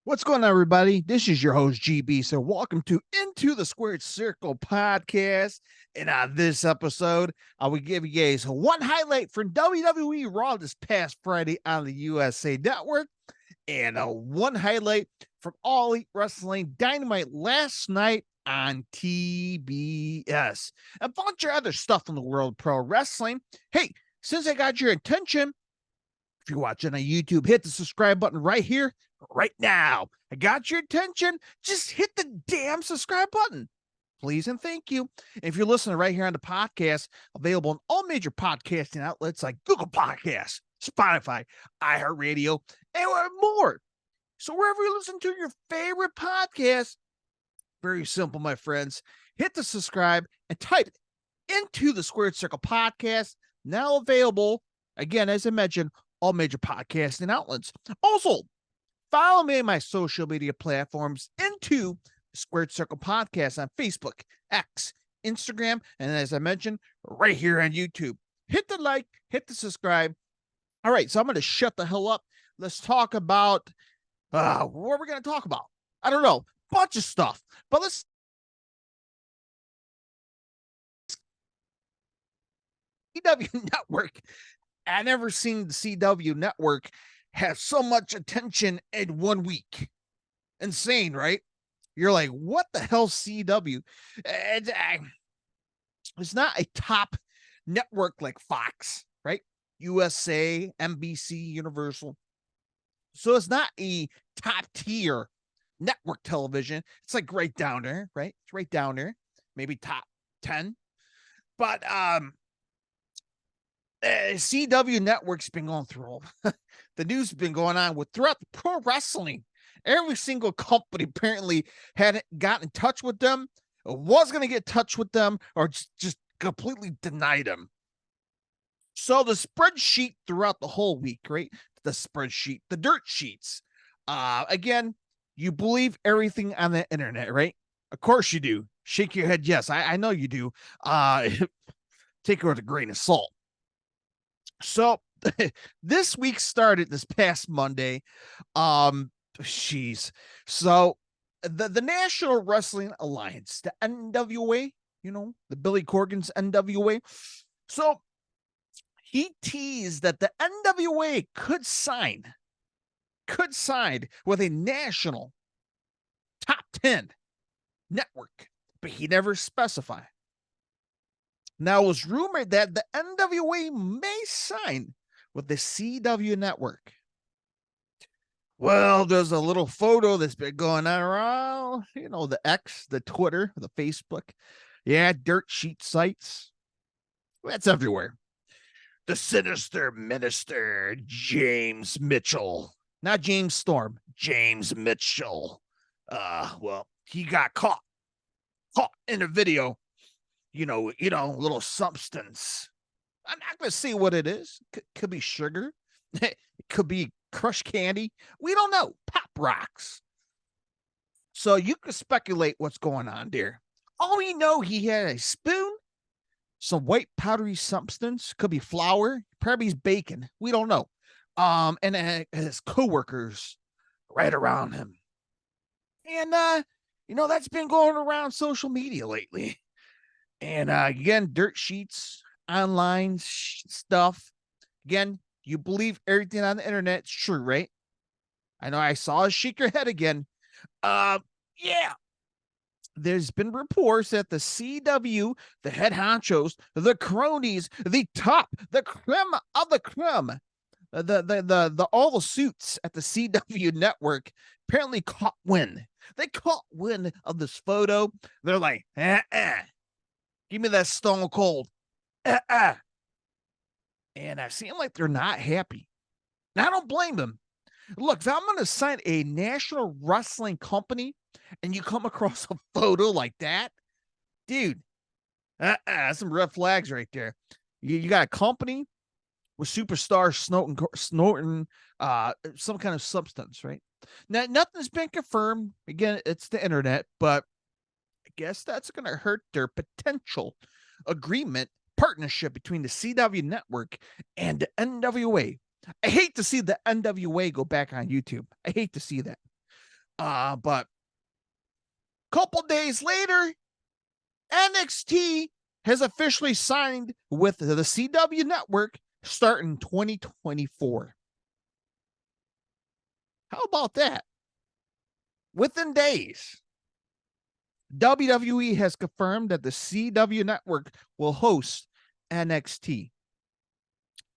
What's going on, everybody? This is your host, GB. So, welcome to Into the Squared Circle podcast. And on this episode, I will give you guys one highlight from WWE Raw this past Friday on the USA Network, and one highlight from All Elite Wrestling Dynamite last night on TBS. A bunch of other stuff in the world of pro wrestling. Hey, since I got your attention, if you're watching on YouTube, hit the subscribe button right here, right now. I got your attention. Just hit the damn subscribe button. Please and thank you. And if you're listening right here on the podcast, available on all major podcasting outlets like Google Podcasts, Spotify, iHeartRadio, and more. So wherever you listen to your favorite podcast, very simple, my friends. Hit the subscribe and type it into the Squared Circle podcast. Now available, again, as I mentioned, all major podcasting outlets. Also, follow me on my social media platforms into Squared Circle Podcast on Facebook, X, Instagram, and as I mentioned, right here on YouTube. Hit the like, hit the subscribe. All right, so I'm going to shut the hell up. Let's talk about what we're going to talk about. I don't know, bunch of stuff, but let's CW Network. I never seen the CW Network have so much attention in 1 week. Insane, right? You're like, what the hell, CW? It's not a top network like Fox, right? USA, NBC, Universal. So it's not a top tier network television. It's like right down there, right? It's right down there, maybe top 10. But CW Network's been going through the news has been going on with throughout the pro wrestling. Every single company apparently had got in touch with them, or was going to get in touch with them, or just completely denied them. So the spreadsheet throughout the whole week, right? The spreadsheet, the dirt sheets. Again, you believe everything on the internet, right? Of course you do. Shake your head. Yes, I know you do. Take it with a grain of salt. So this week started this past Monday. So the National Wrestling Alliance, the NWA, the Billy Corgan's NWA. So he teased that the NWA could sign with a national top 10 network, but he never specified. Now, it was rumored that the NWA may sign with the CW network. Well, there's a little photo that's been going on around, the X, the Twitter, the Facebook. Yeah, dirt sheet sites. That's everywhere. The sinister minister, James Mitchell. Not James Storm, James Mitchell. Well, he got caught in a video. Little substance. I'm not going to say what it is. Could be sugar. It could be crushed candy. We don't know. Pop rocks. So you could speculate what's going on there. All we know, he had a spoon, some white powdery substance. Could be flour. Probably he's bacon. We don't know. And his coworkers right around him. And that's been going around social media lately. And again, dirt sheets, online stuff. Again, you believe everything on the internet. It's true, right? I know I saw a shake your head again. Yeah. There's been reports that the CW, the head honchos, the cronies, the top, the creme of the creme, the all the suits at the CW network apparently caught wind. They caught wind of this photo. They're like, give me that Stone Cold. And I seem like they're not happy. And I don't blame them. Look, if I'm going to sign a national wrestling company and you come across a photo like that, dude, that's some red flags right there. You got a company with superstars snorting some kind of substance, right? Now, nothing's been confirmed. Again, it's the internet, but I guess that's going to hurt their potential agreement partnership between the CW network and the NWA. I hate to see the NWA go back on YouTube. I hate to see that. But a couple days later, NXT has officially signed with the CW network starting 2024. How about that? Within days, WWE has confirmed that the CW network will host NXT.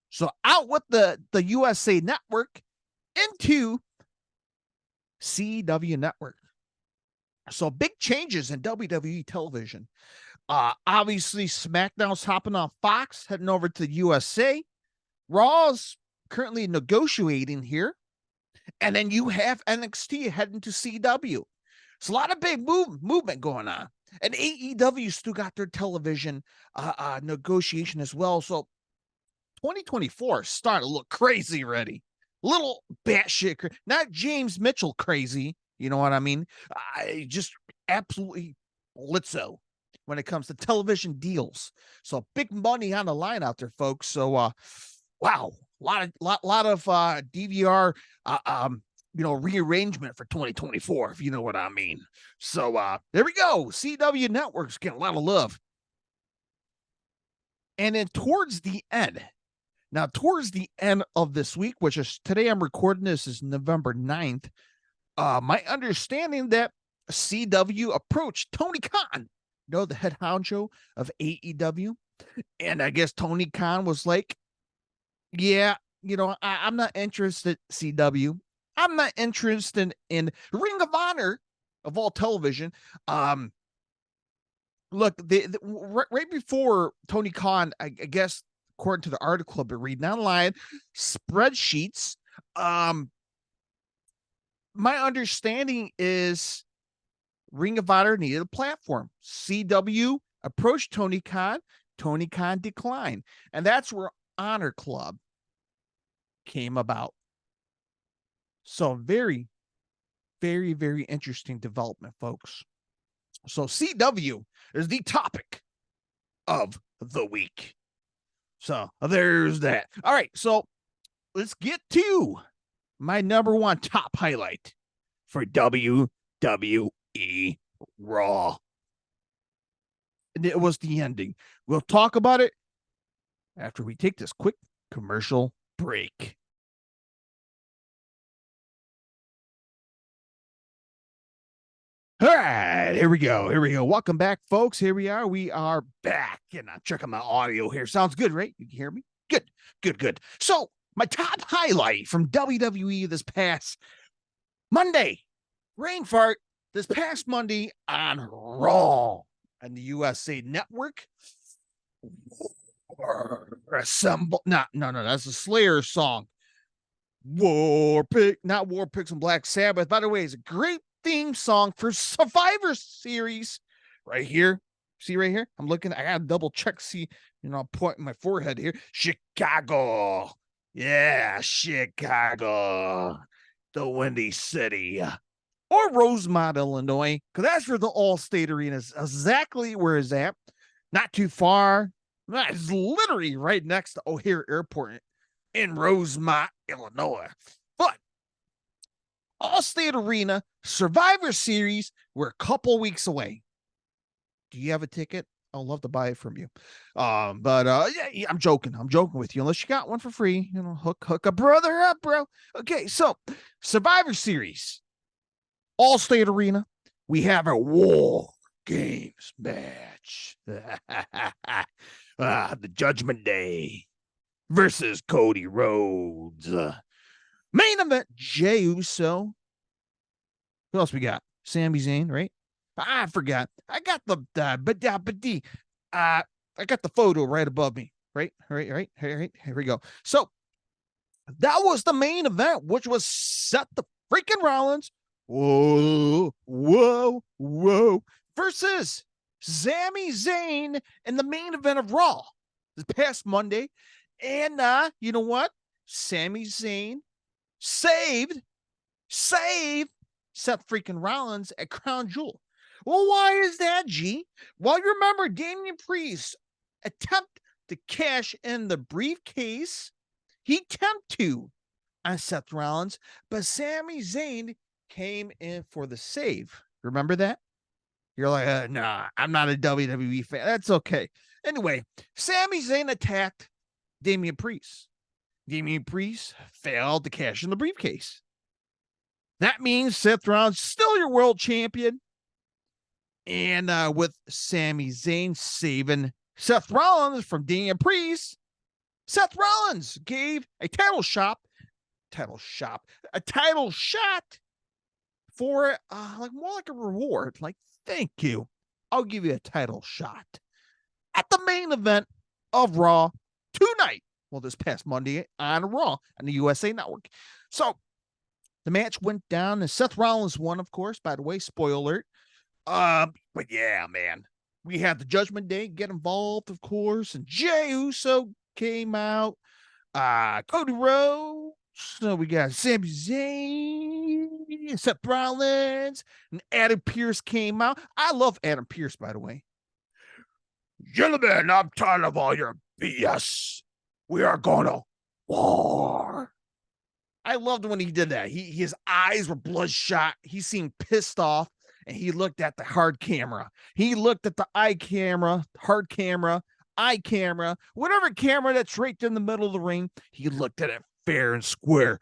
So out with the USA network into CW network. So big changes in WWE television. Obviously, SmackDown's hopping on Fox, heading over to USA. Raw's currently negotiating here. And then you have NXT heading to CW. It's a lot of big movement going on. And AEW still got their television negotiation as well. So 2024 is starting to look crazy already. Little batshit, not James Mitchell crazy. You know what I mean? Just absolutely blitzo when it comes to television deals. So big money on the line out there, folks. So wow, a lot of DVR rearrangement for 2024, if you know what I mean. So there we go. CW Network's getting a lot of love. And then towards the end of this week, which is today, I'm recording this is November 9th. My understanding that CW approached Tony Khan, the head honcho of AEW. And I guess Tony Khan was like, yeah, I'm not interested, CW. I'm not interested in Ring of Honor of all television. Look, right before Tony Khan, I guess, according to the article I've been reading online, spreadsheets. My understanding is Ring of Honor needed a platform. CW approached Tony Khan. Tony Khan declined. And that's where Honor Club came about. So very, very, very interesting development, folks. So CW is the topic of the week. So there's that. All right, so let's get to my number one top highlight for WWE Raw. And it was the ending. We'll talk about it after we take this quick commercial break. All right, here we go. Welcome back, folks. Here we are. We are back, and I'm checking my audio here. Sounds good, right? You can hear me? Good. So, my top highlight from WWE this past Monday, rain fart, this past Monday on Raw and the USA Network. Assemble. No, that's a Slayer song. Not War Pigs and Black Sabbath. By the way, it's a great theme song for Survivor Series right here. See right here? I'm looking. I got to double check. See, I'm pointing my forehead here. Chicago. Yeah, Chicago. The Windy City. Or Rosemont, Illinois. Because that's where the All-State Arena is. Exactly where it's at. Not too far. It's literally right next to O'Hare Airport in Rosemont, Illinois. But All-State Arena Survivor Series, we're a couple weeks away. Do you have a ticket? I'd love to buy it from you. Yeah, I'm joking. I'm joking with you. Unless you got one for free, hook a brother up, bro. Okay, so Survivor Series, All-State Arena. We have a War Games match. The Judgment Day versus Cody Rhodes. Main event, Jey Uso. Who else we got? Sami Zayn, right? I forgot. I got I got the photo right above me. Right. Here we go. So that was the main event, which was Seth the freaking Rollins. Whoa, versus Sami Zayn in the main event of Raw this past Monday. And you know what? Sami Zayn saved Seth freaking Rollins at Crown Jewel. Well, why is that, G? Well, you remember Damian Priest attempt to cash in the briefcase. He attempted to on Seth Rollins, but Sami Zayn came in for the save. Remember that? You're like, nah, I'm not a WWE fan. That's okay. Anyway, Sami Zayn attacked Damian Priest. Damian Priest failed to cash in the briefcase. That means Seth Rollins still your world champion. And with Sami Zayn saving Seth Rollins from Damian Priest, Seth Rollins gave a title shot for like more like a reward. Like, thank you. I'll give you a title shot at the main event of Raw tonight. Well, this past Monday on Raw on the USA Network. So the match went down, and Seth Rollins won, of course. By the way, spoiler alert. But yeah, man, we had the Judgment Day get involved, of course, and Jey Uso came out. Cody Rhodes. So we got Sami Zayn, Seth Rollins, and Adam Pearce came out. I love Adam Pearce, by the way. Gentlemen, I'm tired of all your BS. We are gonna war. I loved when he did that. His eyes were bloodshot. He seemed pissed off, and he looked at the hard camera. He looked at the eye camera, hard camera, eye camera, whatever camera that's right in the middle of the ring. He looked at it fair and square.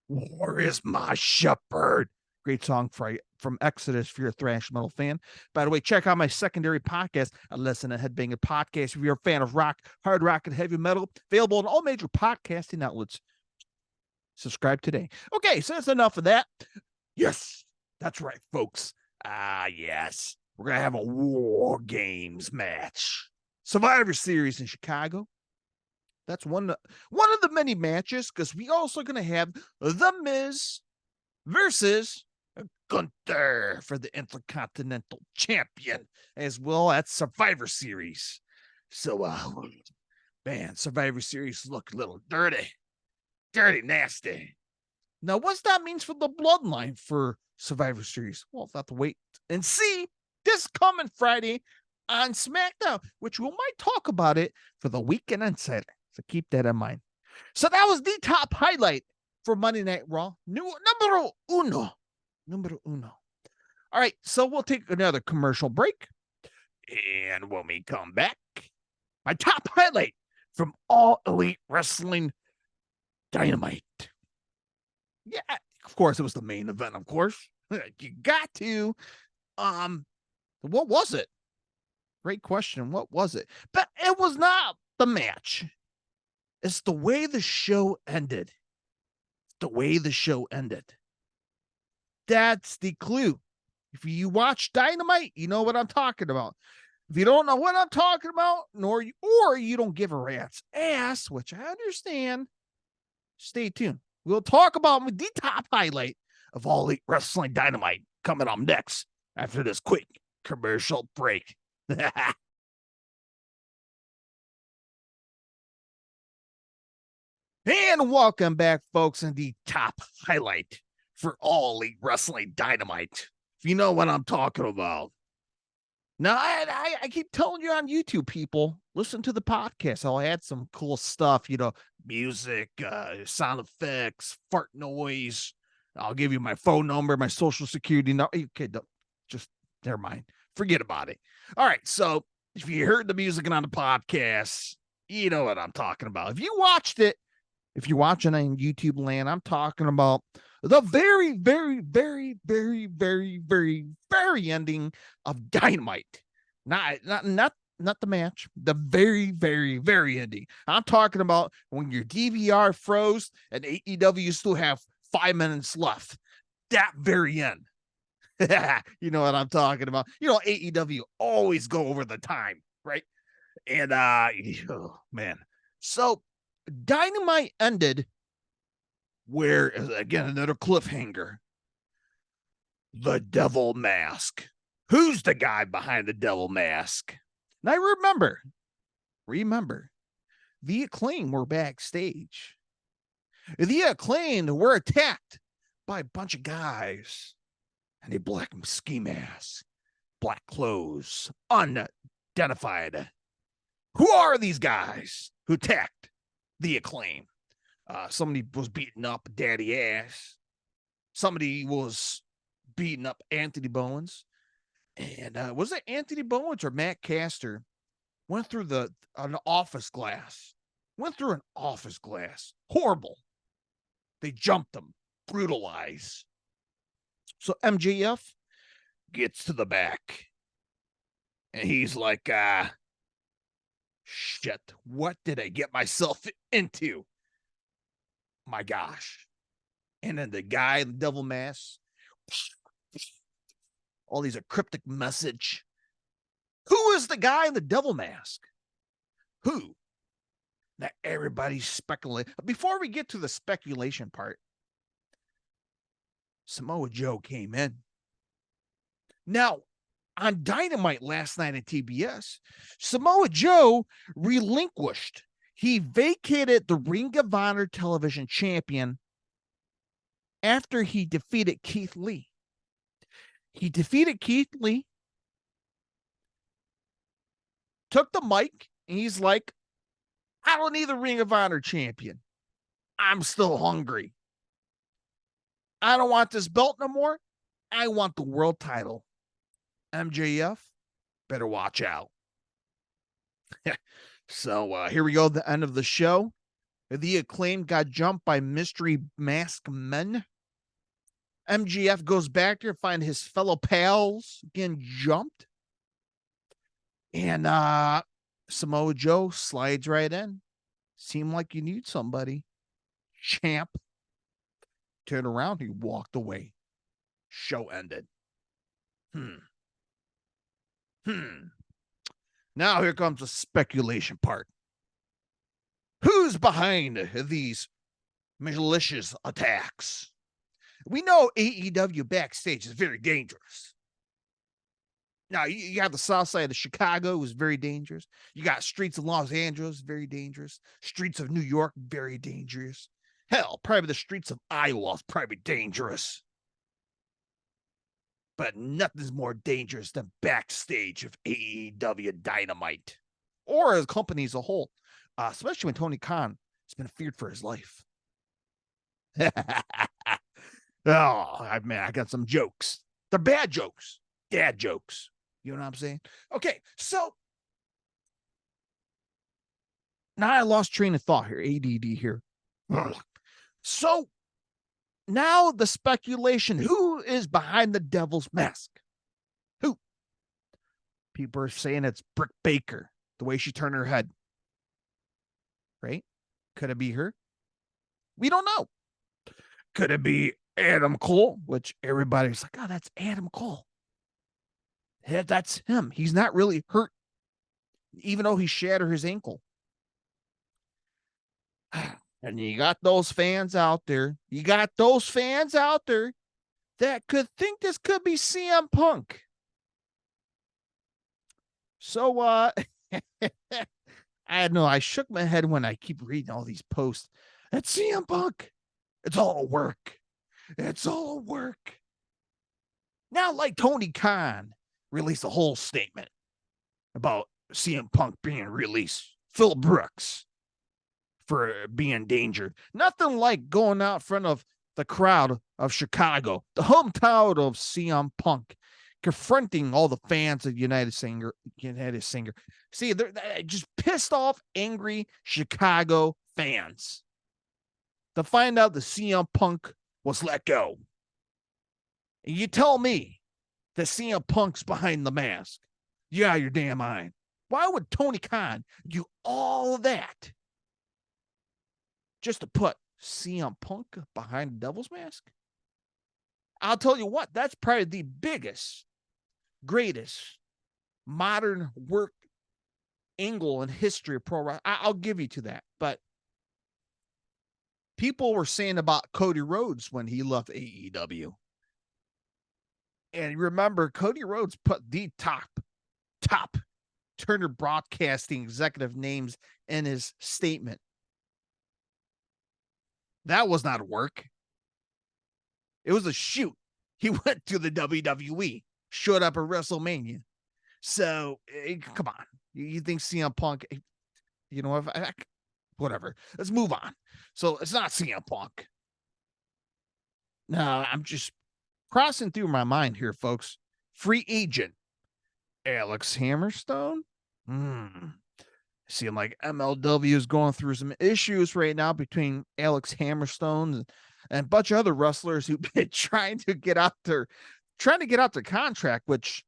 War is my shepherd. Great song from Exodus if you're a thrash metal fan. By the way, check out my secondary podcast, a Listen and Headbanger podcast. If you're a fan of rock, hard rock, and heavy metal, available on all major podcasting outlets. Subscribe today. Okay, so that's enough of that. Yes, that's right, folks. Yes. We're going to have a War Games match. Survivor Series in Chicago. That's one of the many matches, because we also going to have The Miz versus Gunther for the Intercontinental Champion as well at Survivor Series. So, man, Survivor Series look a little dirty, nasty. Now, what's that means for the bloodline for Survivor Series? Well, we'll have to wait and see this coming Friday on SmackDown, which we might talk about it for the Weekend Insider. So keep that in mind. So that was the top highlight for Monday Night Raw. Numero uno. All right, so we'll take another commercial break. And when we come back, my top highlight from All Elite Wrestling Dynamite. Yeah, of course, it was the main event, of course. You got to. What was it? Great question. What was it? But it was not the match. It's the way the show ended. That's the clue. If you watch Dynamite, you know what I'm talking about. If you don't know what I'm talking about, or you don't give a rat's ass, which I understand, stay tuned. We'll talk about the top highlight of All Elite Wrestling Dynamite coming up next after this quick commercial break. And welcome back, folks, in the top highlight for All Elite Wrestling Dynamite. If you know what I'm talking about. Now, I keep telling you on YouTube, people, listen to the podcast. I'll add some cool stuff, music, sound effects, fart noise. I'll give you my phone number, my social security number. Okay, just never mind. Forget about it. All right, so if you heard the music on the podcast, you know what I'm talking about. If you watched it, if you're watching on YouTube land, I'm talking about the very, very, very, very, very, very, very ending of Dynamite. Not the match. The very, very, very ending. I'm talking about when your DVR froze and AEW still have 5 minutes left. That very end. You know what I'm talking about. AEW always go over the time, right? And oh, man. So Dynamite ended where, again, another cliffhanger. The Devil Mask. Who's the guy behind the Devil Mask? And I remember, the Acclaim were backstage. The Acclaim were attacked by a bunch of guys. And they black ski masks, black clothes, unidentified. Who are these guys who attacked the Acclaim? Somebody was beating up Daddy Ass. Somebody was beating up Anthony Bowens. And was it Anthony Bowens or Matt Caster? Went through an office glass. Went through an office glass. Horrible. They jumped him. Brutalized. So MJF gets to the back. And he's like, shit, what did I get myself into? My gosh. And then the guy, the devil mask, all these a cryptic message. Who is the guy in the devil mask? Who? Now everybody's speculating. Before we get to the speculation part, Samoa Joe came in. Now, on Dynamite last night at TBS, Samoa Joe relinquished. He vacated the Ring of Honor television champion after he defeated Keith Lee. He defeated Keith Lee, took the mic, and he's like, I don't need the Ring of Honor champion. I'm still hungry. I don't want this belt no more. I want the world title. MJF, better watch out. So here we go, the end of the show. The Acclaim got jumped by mystery masked men. MJF goes back there to find his fellow pals getting jumped. And Samoa Joe slides right in. Seemed like you need somebody. Champ. Turned around, he walked away. Show ended. Now here comes the speculation part. Who's behind these malicious attacks? We know AEW backstage is very dangerous. Now, you have the south side of Chicago, was very dangerous. You got streets of Los Angeles, very dangerous. Streets of New York, very dangerous. Hell, probably the streets of Iowa is probably dangerous. But nothing's more dangerous than backstage of AEW Dynamite. Or as a company as a whole. Especially when Tony Khan has been feared for his life. Oh, man, I got some jokes. They're bad jokes. Dad jokes. You know what I'm saying? Okay, so now I lost train of thought here. ADD here. So now the speculation, who is behind the devil's mask? Who? People are saying it's Britt Baker, the way she turned her head. Right? Could it be her? We don't know. Could it be Adam Cole? Which everybody's like, oh, that's Adam Cole. Yeah, that's him. He's not really hurt, even though he shattered his ankle. And you got those fans out there. You got those fans out there that could think this could be CM Punk. So, I don't know. I shook my head when I keep reading all these posts. That's CM Punk. It's all a work. It's all a work. Now, like Tony Khan released a whole statement about CM Punk being released. Phil Brooks for being endangered. Nothing like going out in front of the crowd of Chicago, the hometown of CM Punk, confronting all the fans of United Singer. See, they're just pissed off, angry Chicago fans to find out the CM Punk was let go. And you tell me that CM Punk's behind the mask. You out of your damn mind. Why would Tony Khan do all of that just to put CM Punk behind the devil's mask? I'll tell you what, that's probably the biggest, greatest modern work angle in history of pro wrestling. I'll give you to that. But people were saying about Cody Rhodes when he left AEW. And remember, Cody Rhodes put the top Turner Broadcasting executive names in his statement. That was not work. It was a shoot. He went to the WWE, showed up at WrestleMania. So, come on. You think CM Punk, you know, whatever. Let's move on. So it's not CM Punk. No, I'm just crossing through my mind here, folks. Free agent Alex Hammerstone. Seeing like MLW is going through some issues right now between Alex Hammerstone and a bunch of other wrestlers who've been trying to get out their contract, which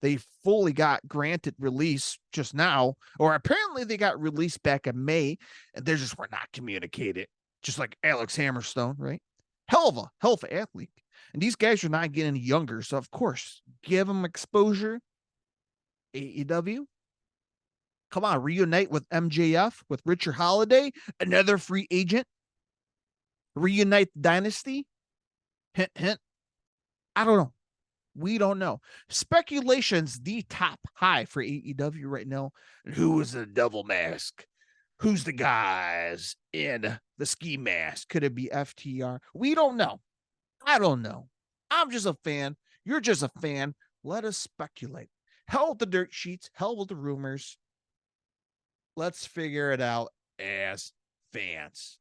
they fully got granted release just now, or apparently they got released back in May, and they just were not communicated. Just like Alex Hammerstone, right? Hell of an athlete. And these guys are not getting any younger, so of course, give them exposure. AEW, come on, reunite with MJF, with Richard Holiday, another free agent. Reunite the dynasty. Hint, hint. I don't know. We don't know. Speculation's the top high for AEW right now. Who is the devil mask? Who's the guys in the ski mask? Could it be FTR? We don't know. I don't know. I'm just a fan. You're just a fan. Let us speculate. Hell with the dirt sheets. Hell with the rumors. Let's figure it out as fans.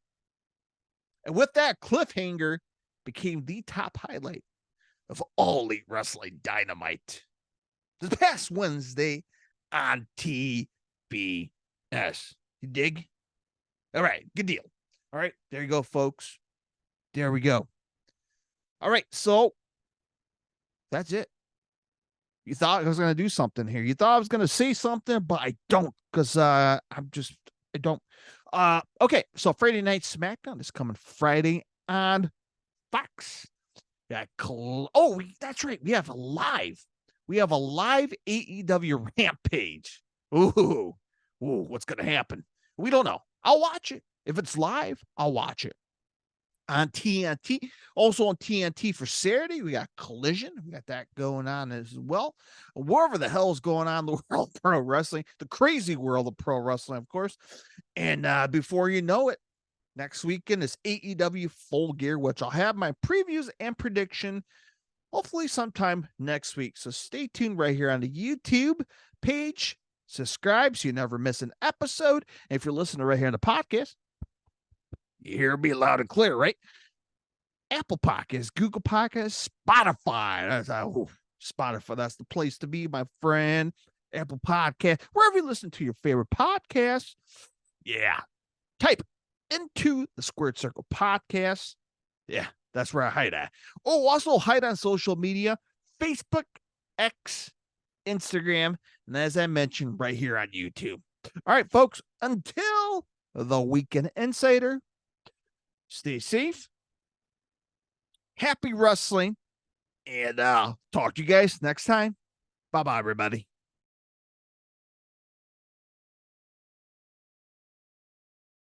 And with that, cliffhanger became the top highlight of All Elite Wrestling Dynamite this past Wednesday on TBS. You dig? All right, good deal. All right, there you go, folks. There we go. All right, so that's it. You thought I was going to do something here. You thought I was going to say something, but I don't, because I don't. Okay, so Friday Night SmackDown is coming Friday on Fox. Yeah, oh, that's right. We have a live AEW Rampage. Ooh, what's going to happen? We don't know. I'll watch it. If it's live, I'll watch it. On TNT. Also on TNT for Saturday, we got Collision. We got that going on as well. Wherever the hell is going on in the world of pro wrestling, the crazy world of pro wrestling, of course. And before you know it, next weekend is AEW Full Gear, which I'll have my previews and prediction hopefully sometime next week. So stay tuned right here on the YouTube page. Subscribe so you never miss an episode. And if you're listening right here on the podcast, you hear me loud and clear, right? Apple Podcasts, Google Podcasts, Spotify. Spotify, that's the place to be, my friend. Apple Podcast, wherever you listen to your favorite podcasts. Yeah. Type Into the Squared Circle Podcast. Yeah, that's where I hide at. Oh, also hide on social media, Facebook, X, Instagram, and as I mentioned, right here on YouTube. All right, folks, until the Weekend Insider, stay safe, happy wrestling, and talk to you guys next time. Bye-bye, everybody.